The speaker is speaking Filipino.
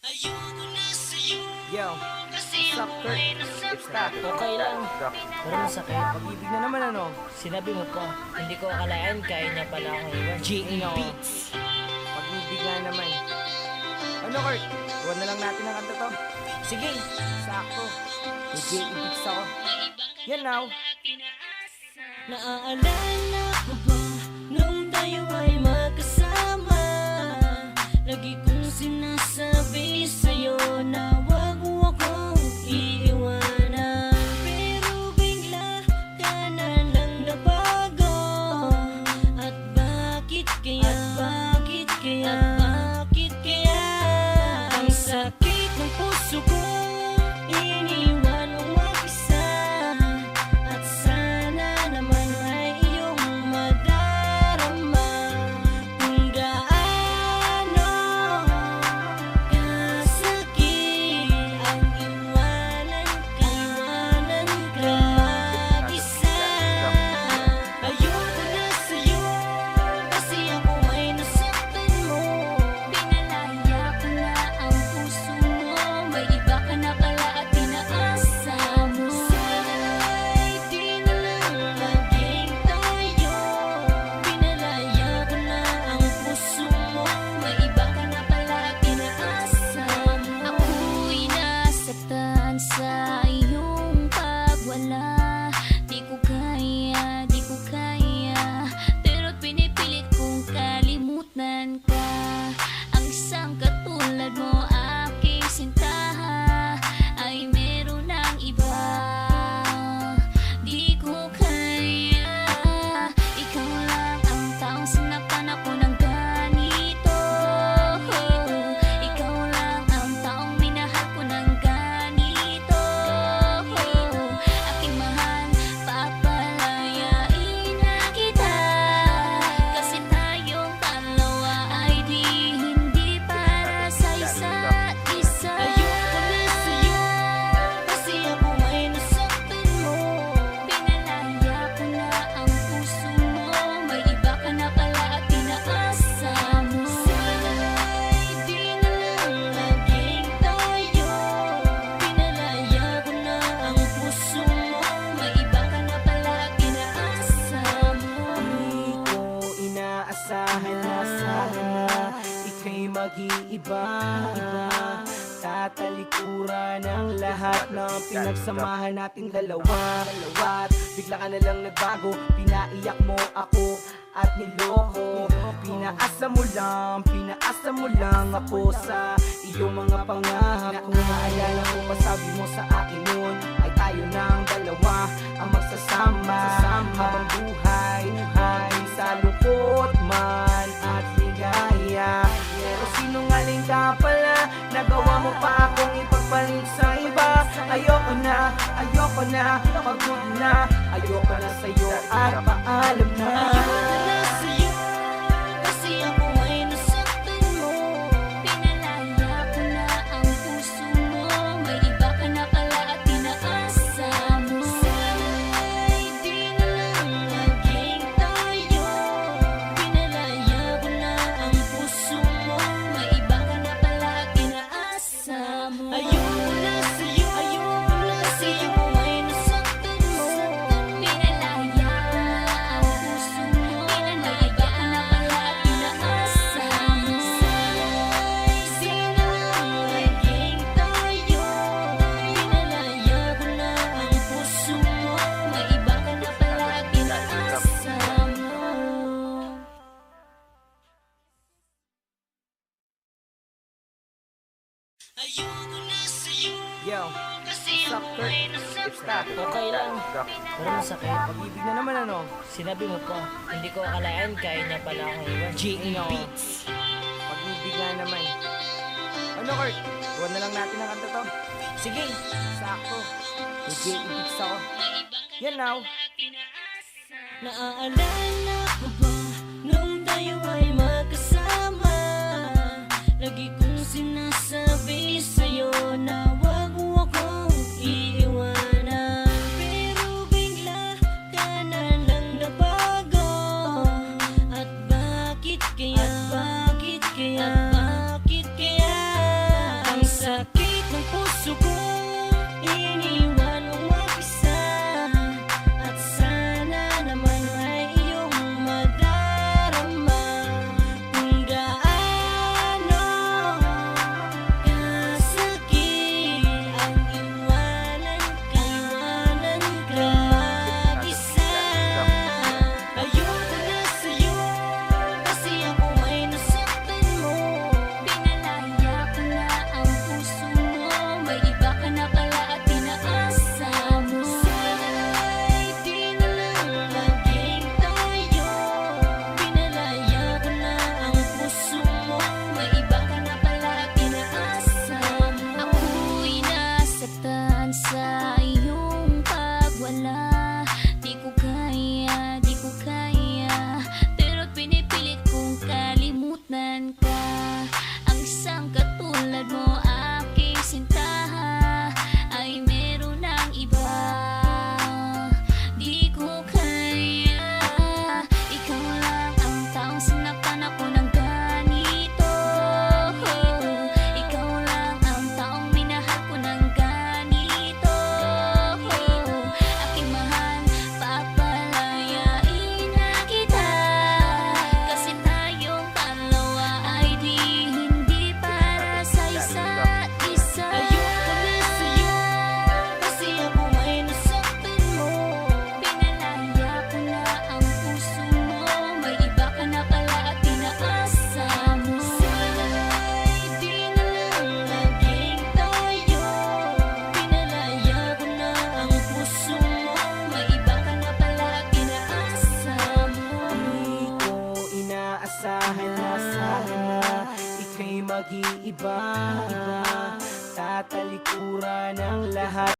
Yo, what's up, Kurt? It's that. Okay lang, pero masakit. Pag-ibig na naman ano? Sinabi mo pa, hindi ko akalain kaya niya pala akong iwan. G.E. Beats. Pag-ibig nga naman. Ano, Kurt? Huwag na lang natin ang kanta to. Sige, Sakto. May G.E. Beats ako. Yan now. naaalala ko ba nung tayo ay magkasama? Lagi kong sinasabi sa'yo na wag mo akong iiwanan, pero bigla ka na lang nabago. At bakit kaya? Ang sakit ng puso ko, iniwan mong mag-isa. At sana naman ay iyong madarama kung gaano kasakit ang iwanan ka mag-isa. Ayoko na sa'yo kasi ako ay nasaktan mo. Pinalaya ko na ang puso mo, may iba ka na pala at pinaasa mo. Sana'y di na lang laging tayo. Pinalaya ko na ang puso mo, may iba ka na pala at pinaasa mo. Ako'y nasaktan sa iyong pagwala. Di ko kaya, pero pinipilit kong kalimutan ka. Ang isang katulad mo, aking sinta, ay meron ng iba. Di ko kaya, ikaw lang ang taong sinaktan ako ng ganito. Ikaw lang ang taong minahal ko ng ganito. Aking mahal, papalayain na kita, kasi tayong dalawa ay hindi para sa isa't isa. Ayoko na sa'yo kasi ako ay nasaktan mo. Pinalaya ko na ang puso mo, may iba ka na pala at pinaasa mo. Sana'y di na lang laging tayo. Pinalaya ko na ang puso mo, may iba ka na pala at pinaasa mo. Di ko inaasahan na ika'y mag-iiba. Tatalikuran ang lahat ng pinagsamahan nating dalawa. At bigla ka na lang nagbago, pinaiyak mo ako at niloko. Pinaasa mo lang ako sa iyong mga pangako. Naalala ko pa sabi mo sa akin noon ay tayo ng dalawa ang magsasama habang buhay ay sa lungkot man at ligaya. Pero sinungaling ka pala, nagawa mo pa akong ipagpalit sa iba. Ayoko na, pagod na, ayoko na sa'yo at paalam na. Ayoko na sa'yo kasi ako ay nasaktan mo. Pinalaya ko na ang puso mo, may iba ka na pala at pinaasa mo. Sana'y di na lang laging tayo. Pinalaya ko na ang puso mo, may iba ka na pala at pinaasa mo. Ayoko na sa'yo kasi ako ay nasaktan mo. Pinalaya ko na ang puso mo, may iba ka na pala at pinaasa mo. Sana'y di na lang laging tayo. Pinalaya ko na ang puso mo, may iba ka na pala at pinaasa mo. Ayoko na sa'yo Yo, kasi what's up, ako Kurt? ay It's nasaktan. that. Okay lang, pero masakit. Pag-ibig na naman ano? Sinabi mo pa, hindi ko akalain kaya niya pala akong iwan. G.E. Beats. Pag-ibig nga naman. Ano, Kurt? Huwag na lang natin ang kanta to. Sige, Sakto. May G.E. Beats ako. Yan now. naaalala ko ba nung tayo ay magkasama? Lagi kong sinasabi sa'yo na wag mo akong iiwanan, pero bigla ka na lang nabago. At bakit kaya? Ang sakit ng puso ko, iniwan mong mag-isa. At sana naman ay iyong madarama kung gaano kasakit ang iwanan ka mag-isa. Ayoko na sa'yo kasi ako ay nasaktan mo. Pinalaya ko na ang puso mo, may iba ka na pala at pinaasa mo. Sana'y di na lang laging tayo. Pinalaya ko na ang puso mo, may iba ka na pala at pinaasa mo. Ako'y nasaktan sa iyong pagwala. Di ko kaya, pero pinipilit kong kalimutan ka. Ang isang katulad mo, aking sinta, ay meron ng iba. Di ko kaya, ikaw lang ang taong sinaktan ako ng ganito. Ikaw lang ang taong minahal ko ng ganito. Aking mahal, papalayain na kita, kasi tayong dalawa ay hindi para sa isa't isa. Ayoko na sa'yo kasi ako ay nasaktan mo. Pinalaya ko na ang puso mo, may iba ka na pala at pinaasa mo. Sana'y di na lang laging tayo. Pinalaya ko na ang puso mo, may iba ka na pala at pinaasa mo. Di ko inaasahan na ika'y mag-iiba. Tatalikuran ang lahat